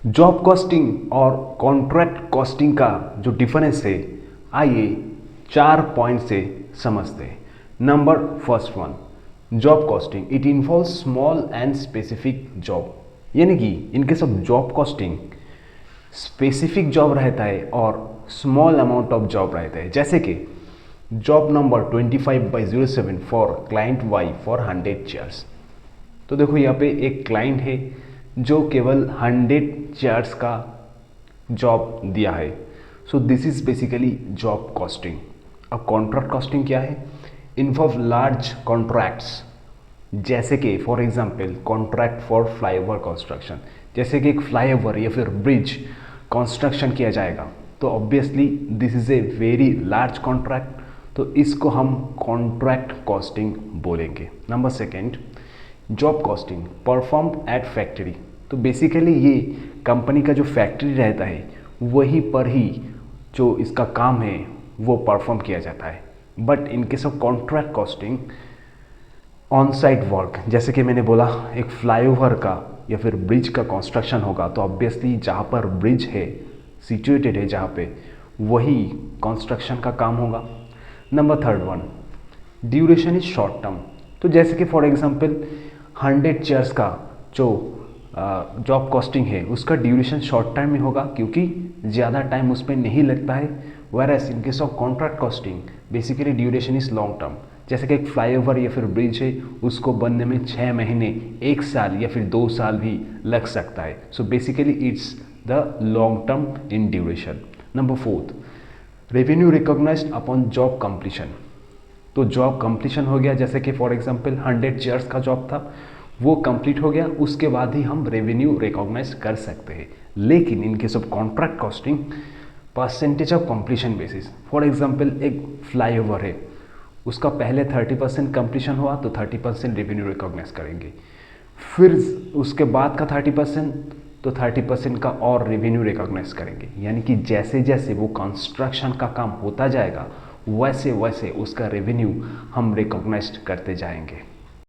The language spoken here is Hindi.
जॉब कॉस्टिंग और कॉन्ट्रैक्ट कॉस्टिंग का जो डिफरेंस है, आइए 4 पॉइंट से समझते हैं। Number first one, job costing it involve small and specific job, यानी कि इनके सब जॉब कॉस्टिंग स्पेसिफिक जॉब रहता है और स्मॉल अमाउंट ऑफ जॉब रहता है। जैसे कि job number 25/07 for client Y for 100 chairs. तो देखो यहाँ पे एक क्लाइंट है जो केवल 100 चेयर्स का जॉब दिया है। So this is basically job costing. अब कॉन्ट्रैक्ट कॉस्टिंग क्या है? इन्वॉल्व लार्ज कॉन्ट्रैक्ट्स, जैसे कि for example contract for flyover construction. जैसे कि एक फ्लाईओवर या फिर ब्रिज कंस्ट्रक्शन किया जाएगा, तो obviously this is a very large contract, तो इसको हम कॉन्ट्रैक्ट कॉस्टिंग बोलेंगे। Number second, job costing performed eight factory. तो बेसिकली ये कंपनी का जो फैक्ट्री रहता है वहीं पर ही जो इसका काम है वो परफॉर्म किया जाता है। But in case of contract costing on site work, जैसे कि मैंने बोला एक फ्लाईओवर का या फिर ब्रिज का कंस्ट्रक्शन होगा, तो ऑब्वियसली जहाँ पर ब्रिज है सिचुएटेड है जहाँ पे, वही कंस्ट्रक्शन का काम होगा। Number third one, duration is short term. तो जैसे कि फॉर एग्जांपल 100 चेयर्स का जो जॉब कॉस्टिंग है उसका ड्यूरेशन शॉर्ट टाइम में होगा क्योंकि ज़्यादा टाइम उसमें नहीं लगता है। Whereas in case of contract costing basically duration is long term. जैसे कि एक फ्लाईओवर या फिर ब्रिज है, उसको बनने में 6 महीने, 1 साल या फिर 2 साल भी लग सकता है। So basically it's the long term in duration. Number fourth, revenue recognized upon job completion. तो जॉब कंप्लीशन हो गया, जैसे कि फॉर एग्जांपल 100 चेयर्स का जॉब था, वो कंप्लीट हो गया, उसके बाद ही हम रेवेन्यू रिकॉग्नाइज कर सकते हैं। लेकिन in case of contract costing percentage of completion basis. For example एक फ्लाईओवर है, उसका पहले 30% कंप्लीशन हुआ तो 30% रेवेन्यू रिकॉग्नाइज करेंगे, फिर उसके बाद का 30% तो 30% का और रेवेन्यू रिकॉग्नाइज करेंगे। यानी कि जैसे जैसे वो कंस्ट्रक्शन का काम होता जाएगा वैसे वैसे उसका रेवेन्यू हम रिकॉग्नाइज करते जाएंगे।